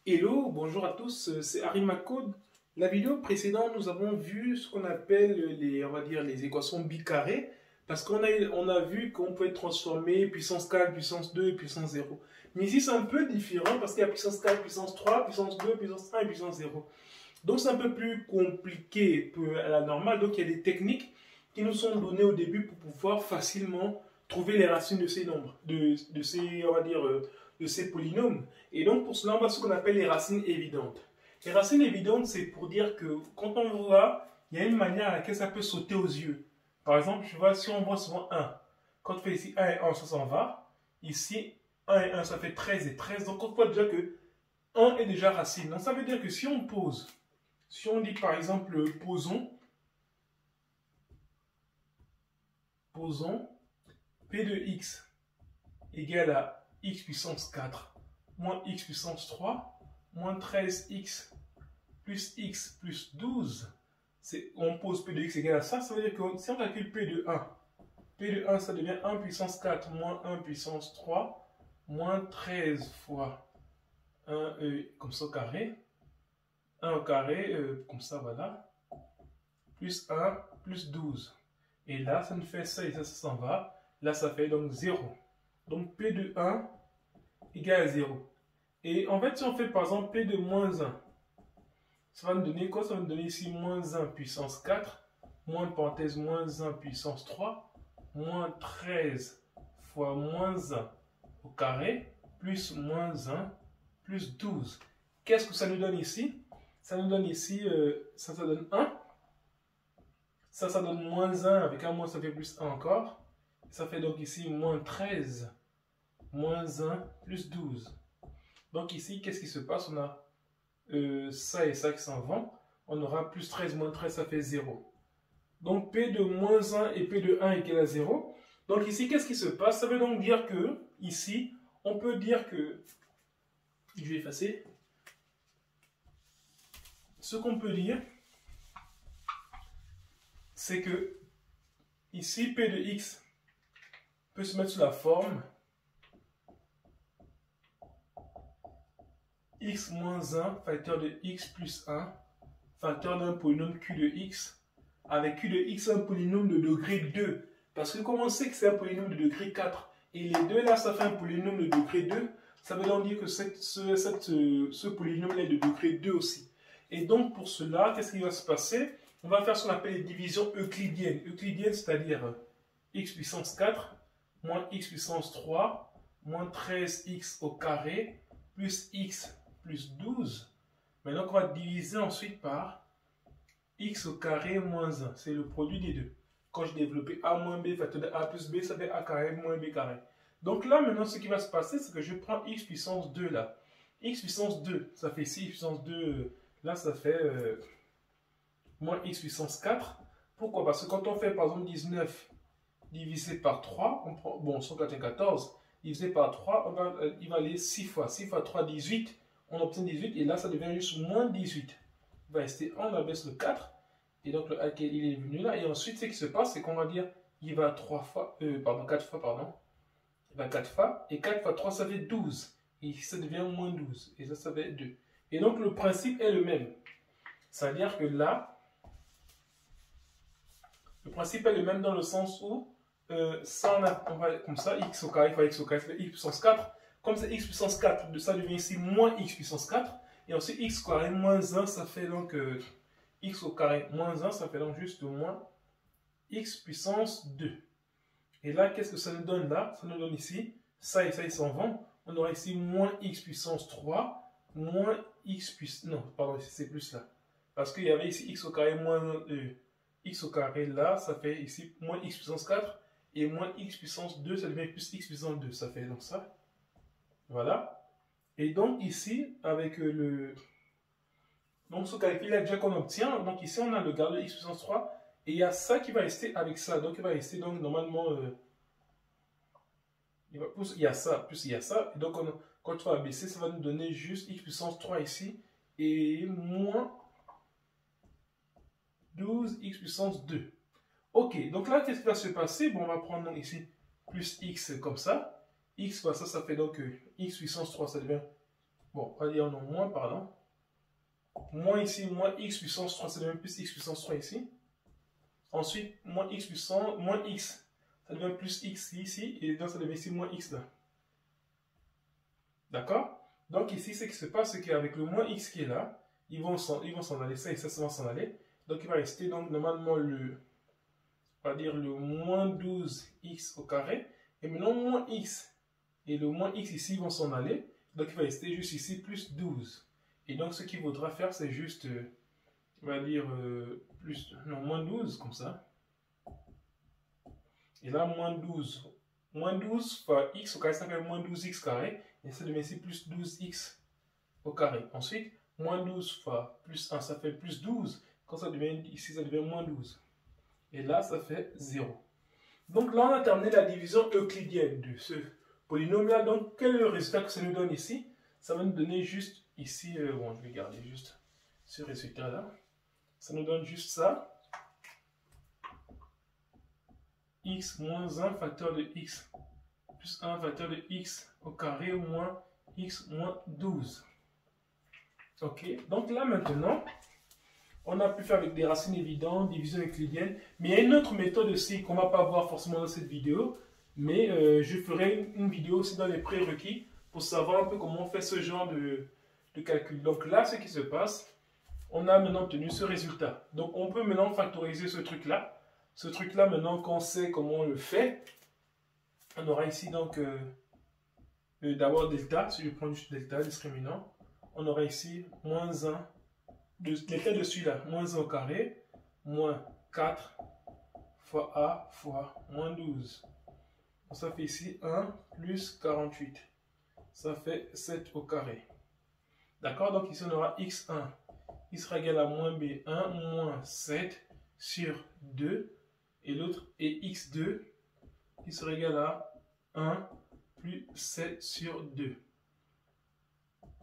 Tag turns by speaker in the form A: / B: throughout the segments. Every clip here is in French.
A: Hello, bonjour à tous, c'est Harry McCode. La vidéo précédente, nous avons vu ce qu'on appelle on va dire, les équations bicarrées, parce on a vu qu'on peut transformer puissance 4, puissance 2, puissance 0. Mais ici, c'est un peu différent parce qu'il y a puissance 4, puissance 3, puissance 2, puissance 1 et puissance 0. Donc, c'est un peu plus compliqué à la normale. Donc, il y a des techniques qui nous sont données au début pour pouvoir facilement trouver les racines de ces nombres, de ces, on va dire, de ces polynômes. Et donc, pour cela, on va ce qu'on appelle les racines évidentes. Les racines évidentes, c'est pour dire que quand on voit, il y a une manière à laquelle ça peut sauter aux yeux. Par exemple, tu vois, si on voit souvent 1, quand on fait ici 1 et 1, ça s'en va. Ici, 1 et 1, ça fait 13 et 13. Donc, on voit déjà que 1 est déjà racine. Donc, ça veut dire que si on pose, si on dit par exemple, posons P de x égale à x puissance 4 moins x puissance 3 moins 13x plus 12. On pose P de x égale à ça, ça veut dire que si on calcule P de 1 ça devient 1 puissance 4 moins 1 puissance 3 moins 13 fois 1 comme ça au carré, 1 au carré, comme ça voilà, plus 1 plus 12. Et là, ça nous fait ça et ça s'en va. Là, ça fait donc 0. Donc, P de 1 égale à 0. Et en fait, si on fait par exemple P de moins 1, ça va nous donner quoi? Ça va nous donner ici moins 1 puissance 4, moins parenthèse moins 1 puissance 3, moins 13 fois moins 1 au carré, plus moins 1, plus 12. Qu'est-ce que ça nous donne ici? Ça nous donne ici, ça donne 1. Ça donne moins 1, avec un moins, ça fait plus 1 encore. Ça fait donc ici moins 13, moins 1, plus 12. Donc ici, qu'est-ce qui se passe? On a ça et ça qui s'en vont. On aura plus 13, moins 13, ça fait 0. Donc P de moins 1 et P de 1 égale à 0. Donc ici, qu'est-ce qui se passe? Ça veut donc dire que, ici, on peut dire que, je vais effacer, ce qu'on peut dire, c'est que ici, P de x peut se mettre sous la forme x moins 1 facteur de x plus 1 facteur d'un polynôme q de x avec q de x un polynôme de degré 2. Parce que comme on sait que c'est un polynôme de degré 4 et les deux là ça fait un polynôme de degré 2, ça veut donc dire que ce polynôme est de degré 2 aussi. Et donc pour cela, qu'est-ce qui va se passer? On va faire ce qu'on appelle les divisions euclidiennes. Euclidiennes, c'est-à-dire x puissance 4 moins x puissance 3 moins 13x au carré plus x plus 12. Maintenant, on va diviser ensuite par x au carré moins 1. C'est le produit des deux. Quand je développe a moins b facteur de a plus b, ça fait a carré moins b carré. Donc là, maintenant, ce qui va se passer, c'est que je prends x puissance 2 là. X puissance 2, ça fait ici, x puissance 2, là, ça fait moins x puissance 4. Pourquoi? Parce que quand on fait, par exemple, 19 divisé par 3, on prend, bon, 194, divisé par 3, il va aller 6 fois. 6 fois 3, 18. On obtient 18 et là, ça devient juste moins 18. Il va rester 1, on abaisse le 4. Et donc, le A, il est venu là. Et ensuite, ce qui se passe, c'est qu'on va dire, il va 4 fois, pardon. Il va 4 fois. Et 4 fois 3, ça fait 12. Et ça devient moins 12. Et ça fait 2. Et donc, le principe est le même. C'est-à-dire que là, le principe est le même dans le sens où ça, on va comme ça, x au carré fois x au carré, c'est x puissance 4. Comme c'est x puissance 4, ça devient ici moins x puissance 4. Et ensuite, x au carré moins 1, ça fait donc x au carré moins 1, ça fait donc juste moins x puissance 2. Et là, qu'est-ce que ça nous donne là? Ça nous donne ici, ça et ça, ils s'en vont. On aura ici moins x puissance 3, moins x puissance... Non, pardon, c'est plus là. Parce qu'il y avait ici x au carré moins x au carré là, ça fait ici moins x puissance 4. Et moins x puissance 2, ça devient plus x puissance 2. Ça fait donc ça. Voilà. Et donc ici, avec donc ce calcul-là déjà qu'on obtient, donc ici on a le garde de x puissance 3. Et il y a ça qui va rester avec ça. Donc il va rester donc normalement... il y a ça, plus il y a ça. Et donc quand tu vas abaisser, ça va nous donner juste x puissance 3 ici. Et moins 12x puissance 2. Ok, donc là, qu'est-ce qui va se passer? Bon, on va prendre donc ici plus x comme ça. X fois ça, ça fait donc x puissance 3, ça devient Bon, on va dire non, moins, pardon. Moins ici, moins x puissance 3, ça devient plus x puissance 3 ici. Ensuite, moins x puissance, moins x, ça devient plus x ici, et donc ça devient ici moins x là. D'accord? Donc ici, ce qui se passe, c'est qu'avec le moins x qui est là, ils vont s'en aller, ça et ça vont s'en aller. Donc il va rester donc normalement on va dire le moins 12x au carré. Et maintenant, moins x et le moins x ici vont s'en aller. Donc il va rester juste ici plus 12. Et donc ce qu'il faudra faire, c'est juste, on va dire, moins 12 comme ça. Et là, moins 12. Moins 12 fois x au carré, ça fait moins 12x carré. Et ça devient ici plus 12x au carré. Ensuite, moins 12 fois plus 1, ça fait plus 12. Quand ça devient ici, ça devient moins 12. Et là, ça fait 0. Donc là, on a terminé la division euclidienne de ce polynôme-là. Donc, quel est le résultat que ça nous donne ici? Ça va nous donner juste ici, bon, je vais garder juste ce résultat-là. Ça nous donne juste ça. X moins 1 facteur de x plus 1 facteur de x au carré moins x moins 12. Ok, donc là maintenant, on a pu faire avec des racines évidentes, division euclidienne, mais il y a une autre méthode aussi qu'on ne va pas voir forcément dans cette vidéo, mais je ferai une vidéo aussi dans les prérequis pour savoir un peu comment on fait ce genre de calcul. Donc là, ce qui se passe, on a maintenant obtenu ce résultat. Donc on peut maintenant factoriser ce truc-là. Ce truc-là, maintenant qu'on sait comment on le fait, on aura ici donc d'abord delta, si je prends juste delta, discriminant, on aura ici moins 1, delta de celui-là, moins 1 au carré, moins 4 fois a fois moins 12. Donc ça fait ici 1 plus 48. Ça fait 7 au carré. D'accord? Donc ici on aura x1, il sera égal à moins b1 moins 7 sur 2. Et l'autre est x2 qui sera égal à 1 plus 7 sur 2.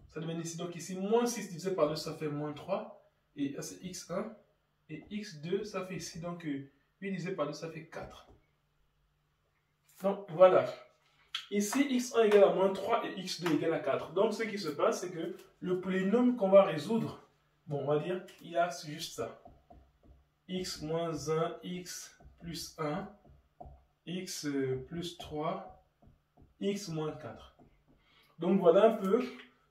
A: Ça devient ici, donc ici, moins 6 divisé par 2, ça fait moins 3. Et là, c'est x1. Et x2, ça fait ici, donc 8 divisé par 2, ça fait 4. Donc, voilà. Ici, x1 égale à moins 3 et x2 égale à 4. Donc, ce qui se passe, c'est que le polynôme qu'on va résoudre, bon, on va dire, il y a juste ça. X moins 1, x plus 1, x plus 3, x moins 4. Donc voilà un peu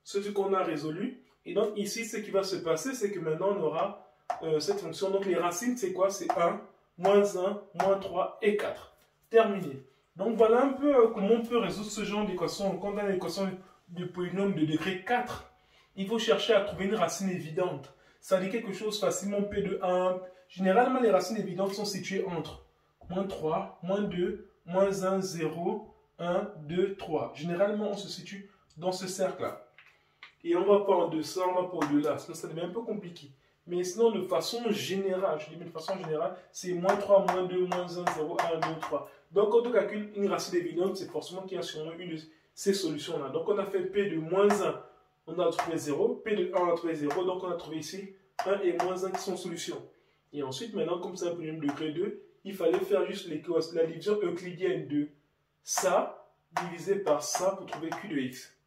A: ce qu'on a résolu. Et donc ici, ce qui va se passer, c'est que maintenant on aura cette fonction. Donc les racines, c'est quoi? C'est 1, moins 1, moins 3 et 4. Terminé. Donc voilà un peu comment on peut résoudre ce genre d'équation. Quand on a l'équation du polynôme de degré 4, il faut chercher à trouver une racine évidente. Ça dit quelque chose facilement P de 1. Généralement, les racines évidentes sont situées entre moins 3, moins 2, moins 1, 0, 1, 2, 3. Généralement, on se situe dans ce cercle-là. Et on ne va pas en deçà, on va pas au-delà, sinon ça devient un peu compliqué. Mais sinon, de façon générale, je dis de façon générale, c'est moins 3, moins 2, moins 1, 0, 1, 2, 3. Donc, quand on calcule une racine évidente, c'est forcément qu'il y a sûrement une de ces solutions-là. Donc, on a fait P de moins 1, on a trouvé 0. P de 1, on a trouvé 0. Donc, on a trouvé ici 1 et moins 1 qui sont solutions. Et ensuite, maintenant, comme c'est un polynôme de degré 2, il fallait faire juste la division euclidienne de ça divisé par ça pour trouver Q de x.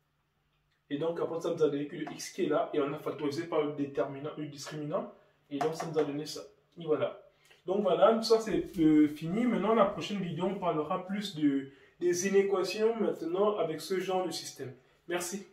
A: Et donc, après, ça nous a donné Q de x qui est là, et on a factorisé par le déterminant, le discriminant, et donc ça nous a donné ça. Et voilà. Donc voilà, ça c'est fini. Maintenant, la prochaine vidéo, on parlera plus des inéquations maintenant avec ce genre de système. Merci.